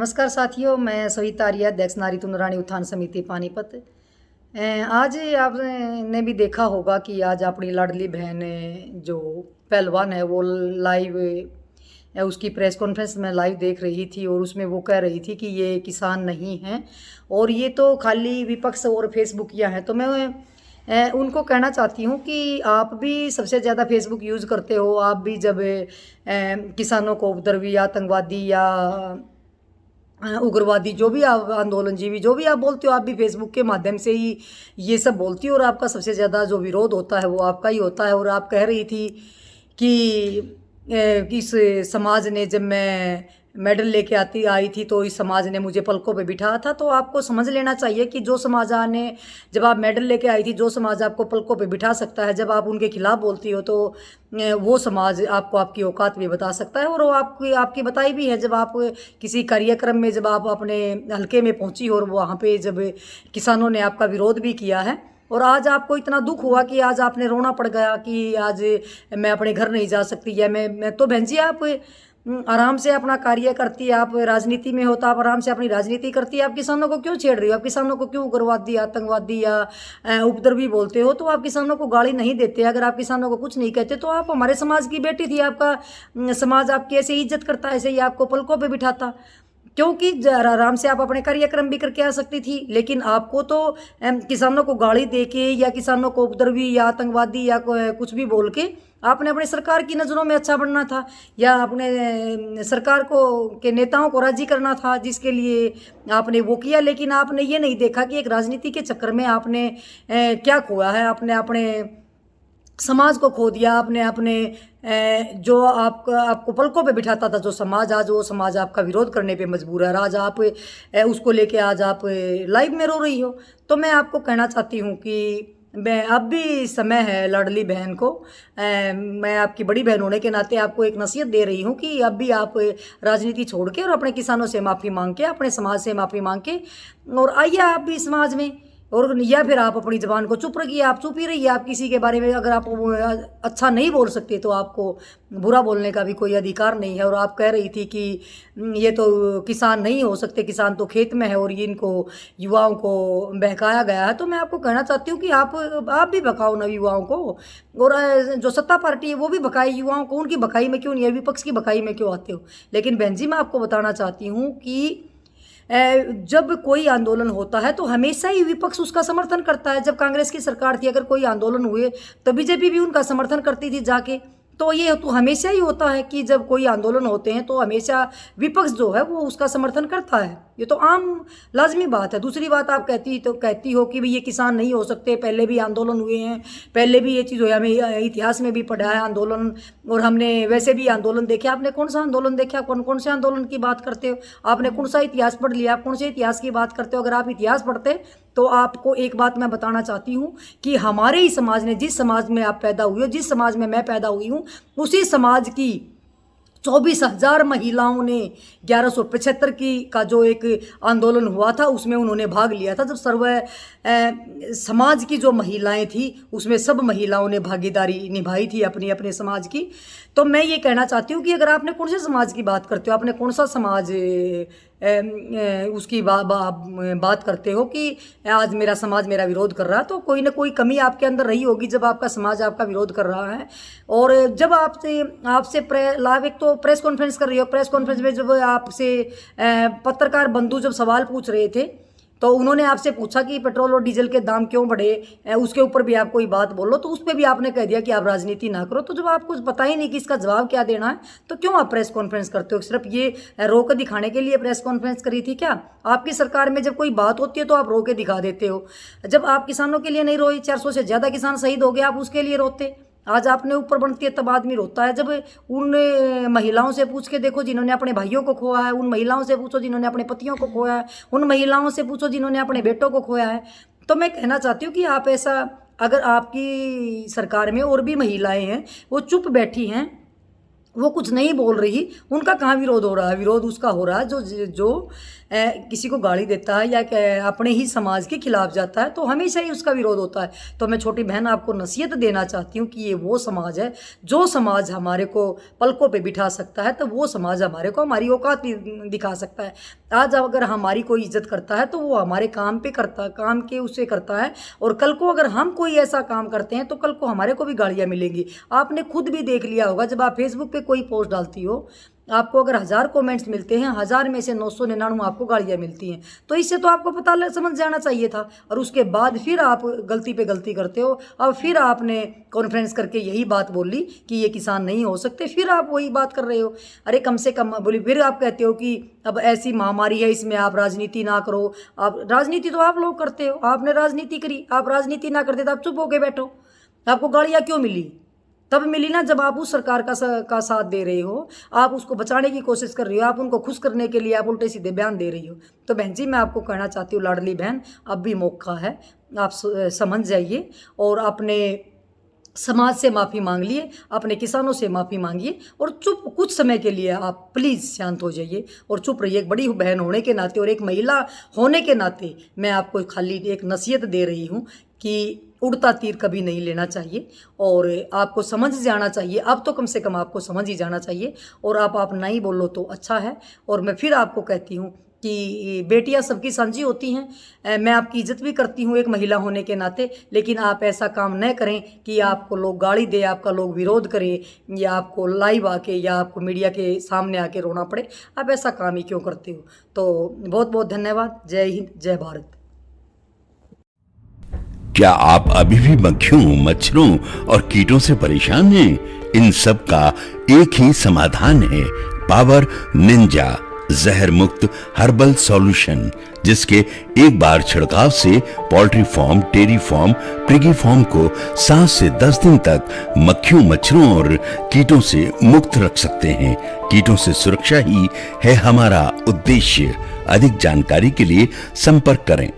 नमस्कार साथियों, मैं सविता आर्य, अध्यक्ष नारी नारायणी उत्थान समिति पानीपत। आज आपने भी देखा होगा कि आज अपनी लाडली बहन जो पहलवान है वो लाइव उसकी प्रेस कॉन्फ्रेंस में लाइव देख रही थी और उसमें वो कह रही थी कि ये किसान नहीं हैं और ये तो खाली विपक्ष और फेसबुकिया हैं। तो मैं उनको कहना चाहती हूँ कि आप भी सबसे ज़्यादा फेसबुक यूज़ करते हो। आप भी जब किसानों को उपद्रवी या आतंकवादी या उग्रवादी जो भी आप आंदोलनजीवी जो भी आप बोलते हो, आप भी फेसबुक के माध्यम से ही ये सब बोलती हो और आपका सबसे ज़्यादा जो विरोध होता है वो आपका ही होता है। और आप कह रही थी कि इस समाज ने, जब मैं मेडल लेके आई थी तो इस समाज ने मुझे पलकों पे बिठाया था। तो आपको समझ लेना चाहिए कि जो समाज ने, जब आप मेडल लेके आई थी, जो समाज आपको पलकों पे बिठा सकता है, जब आप उनके खिलाफ बोलती हो तो वो समाज आपको आपकी औकात भी बता सकता है। और वो आपकी बताई भी है, जब आप किसी कार्यक्रम में, जब आप अपने हलके में पहुंची और वहाँ पे जब किसानों ने आपका विरोध भी किया है और आज आपको इतना दुख हुआ कि आज आपने रोना पड़ गया कि आज मैं अपने घर नहीं जा सकती। या मैं तो बहन जी, आप आराम से अपना कार्य करती है, आप राजनीति में हो तो आप आराम से अपनी राजनीति करती है। आप किसानों को क्यों छेड़ रही हो? आप किसानों को क्यों उग्रवादी, आतंकवादी या उपद्रवी बोलते हो? तो आप किसानों को गाली नहीं देते। अगर आप किसानों को कुछ नहीं कहते तो आप हमारे समाज की बेटी थी। आपका समाज आपकी ऐसे इज्जत करता, ऐसे ही आपको पलकों पर बिठाता, क्योंकि आराम से आप अपने कार्यक्रम भी करके आ सकती थी। लेकिन आपको तो किसानों को गाली दे के या किसानों को उपद्रवी या आतंकवादी या कुछ भी बोल के आपने अपनी सरकार की नज़रों में अच्छा बनना था या अपने सरकार को के नेताओं को राजी करना था, जिसके लिए आपने वो किया। लेकिन आपने ये नहीं देखा कि एक राजनीति के चक्कर में आपने क्या खोया है। आपने अपने समाज को खो दिया। आपने अपने जो आपको पलकों पे बिठाता था जो समाज, आज वो समाज आपका विरोध करने पे मजबूर है। आज आप उसको लेके आज आप लाइव में रो रही हो। तो मैं आपको कहना चाहती हूँ कि मैं अब भी समय है लाडली बहन को, मैं आपकी बड़ी बहन होने के नाते आपको एक नसीहत दे रही हूँ कि अब भी आप राजनीति छोड़ के और अपने किसानों से माफ़ी मांग के, अपने समाज से माफ़ी मांग के और आइए आप भी समाज में। और या फिर आप अपनी ज़बान को चुप रखिए, आप चुप ही रहिए। आप किसी के बारे में अगर आप अच्छा नहीं बोल सकते तो आपको बुरा बोलने का भी कोई अधिकार नहीं है। और आप कह रही थी कि ये तो किसान नहीं हो सकते, किसान तो खेत में है और ये इनको युवाओं को बहकाया गया है। तो मैं आपको कहना चाहती हूँ कि आप भी बकाओ ना युवाओं को, और जो सत्ता पार्टी है वो भी बकाए युवाओं को। उनकी बकाई में क्यों नहीं है, विपक्ष की बकाई में क्यों आते हो? लेकिन बहन जी, मैं आपको बताना चाहती हूँ कि जब कोई आंदोलन होता है तो हमेशा ही विपक्ष उसका समर्थन करता है। जब कांग्रेस की सरकार थी, अगर कोई आंदोलन हुए तो बीजेपी भी उनका समर्थन करती थी जाके। तो ये तो हमेशा ही होता है कि जब कोई आंदोलन होते हैं तो हमेशा विपक्ष जो है वो उसका समर्थन करता है। ये तो आम लाजमी बात है। दूसरी बात, आप कहती हो कि भाई ये किसान नहीं हो सकते, पहले भी आंदोलन हुए हैं, पहले भी ये चीज़ हुई, हमें इतिहास में भी पढ़ा है आंदोलन, और हमने वैसे भी आंदोलन देखे। आपने कौन सा आंदोलन देखा? कौन से आंदोलन की बात करते हो? आपने कौन सा इतिहास पढ़ लिया? आप कौन से इतिहास की बात करते हो? अगर आप इतिहास पढ़ते तो आपको एक बात मैं बताना चाहती हूँ कि हमारे ही समाज ने, जिस समाज में आप पैदा हुई हो, जिस समाज में मैं पैदा हुई हूँ, उसी समाज की 24,000 महिलाओं ने 1175 का जो एक आंदोलन हुआ था उसमें उन्होंने भाग लिया था। जब समाज की जो महिलाएं थी उसमें सब महिलाओं ने भागीदारी निभाई थी अपनी अपने समाज की। तो मैं ये कहना चाहती हूँ कि अगर आपने कौन से समाज की बात करते हो, आपने कौन सा समाज उसकी बात करते हो कि आज मेरा समाज मेरा विरोध कर रहा है, तो कोई ना कोई कमी आपके अंदर रही होगी जब आपका समाज आपका विरोध कर रहा है। और जब आपसे एक तो प्रेस कॉन्फ्रेंस कर रही हो, प्रेस कॉन्फ्रेंस में जब आपसे पत्रकार बंधु जब सवाल पूछ रहे थे तो उन्होंने आपसे पूछा कि पेट्रोल और डीजल के दाम क्यों बढ़े, उसके ऊपर भी आप कोई बात बोलो, तो उस पर भी आपने कह दिया कि आप राजनीति ना करो। तो जब आपको पता ही नहीं कि इसका जवाब क्या देना है तो क्यों आप प्रेस कॉन्फ्रेंस करते हो? सिर्फ ये रो के दिखाने के लिए प्रेस कॉन्फ्रेंस करी थी क्या? आपकी सरकार में जब कोई बात होती है तो आप रो के दिखा देते हो। जब आप किसानों के लिए नहीं रोए, 400 से ज़्यादा किसान शहीद हो गए, आप उसके लिए रोते। आज आपने ऊपर बनती है तब आदमी रोता है। जब उन महिलाओं से पूछ के देखो जिन्होंने अपने भाइयों को खोया है, उन महिलाओं से पूछो जिन्होंने अपने पतियों को खोया है, उन महिलाओं से पूछो जिन्होंने अपने बेटों को खोया है। तो मैं कहना चाहती हूँ कि आप ऐसा, अगर आपकी सरकार में और भी महिलाएं हैं वो चुप बैठी हैं, वो कुछ नहीं बोल रही, उनका कहाँ विरोध हो रहा है? विरोध उसका हो रहा है जो किसी को गाली देता है या अपने ही समाज के खिलाफ जाता है तो हमेशा ही उसका विरोध होता है। तो मैं छोटी बहन आपको नसीहत देना चाहती हूँ कि ये वो समाज है जो समाज हमारे को पलकों पे बिठा सकता है, तो वो समाज हमारे को हमारी औकात भी दिखा सकता है। आज अगर हमारी कोई इज्जत करता है तो वो हमारे काम पे करता, काम के उससे करता है, और कल को अगर हम कोई ऐसा काम करते हैं तो कल को हमारे को भी गालियाँ मिलेंगी। आपने खुद भी देख लिया होगा, जब आप फेसबुक पे कोई पोस्ट डालती हो, आपको अगर 1000 कमेंट्स मिलते हैं, 1000 में से 999 आपको गालियाँ मिलती हैं। तो इससे तो आपको पता समझ जाना चाहिए था, और उसके बाद फिर आप गलती पे गलती करते हो। अब फिर आपने कॉन्फ्रेंस करके यही बात बोली कि ये किसान नहीं हो सकते, फिर आप वही बात कर रहे हो। अरे कम से कम बोली, फिर आप कहते हो कि अब ऐसी महामारी है, इसमें आप राजनीति ना करो। आप राजनीति तो आप लोग करते हो, आपने राजनीति करी। आप राजनीति ना करते तो आप चुप होके बैठो। आपको गालियाँ क्यों मिली? तब मिली ना जब आप उस सरकार का साथ दे रहे हो, आप उसको बचाने की कोशिश कर रही हो, आप उनको खुश करने के लिए आप उल्टे सीधे बयान दे रही हो। तो बहन जी, मैं आपको कहना चाहती हूँ, लाडली बहन, अब भी मौका है, आप समझ जाइए और अपने समाज से माफ़ी मांग लिए, अपने किसानों से माफ़ी मांगिए, और चुप कुछ समय के लिए आप प्लीज़ शांत हो जाइए और चुप रहिए। एक बड़ी बहन होने के नाते और एक महिला होने के नाते मैं आपको खाली एक नसीहत दे रही हूँ कि उड़ता तीर कभी नहीं लेना चाहिए, और आपको समझ जाना चाहिए। अब तो कम से कम आपको समझ ही जाना चाहिए, और आप नहीं बोलो तो अच्छा है। और मैं फिर आपको कहती हूँ कि बेटियां सबकी साझी होती हैं, मैं आपकी इज्जत भी करती हूँ एक महिला होने के नाते, लेकिन आप ऐसा काम न करें कि आपको लोग गाली दे, आपका लोग विरोध करें, या आपको लाइव आके या आपको मीडिया के सामने आके रोना पड़े। आप ऐसा काम ही क्यों करते हो? तो बहुत बहुत धन्यवाद। जय हिंद, जय भारत। क्या आप अभी भी मक्खियों, मच्छरों और कीटों से परेशान हैं? इन सब का एक ही समाधान है, पावर निंजा जहर मुक्त हर्बल सॉल्यूशन, जिसके एक बार छिड़काव से poultry farm, dairy farm, piggy farm को 7 से 10 दिन तक मक्खियों, मच्छरों और कीटों से मुक्त रख सकते हैं। कीटों से सुरक्षा ही है हमारा उद्देश्य। अधिक जानकारी के लिए संपर्क करें।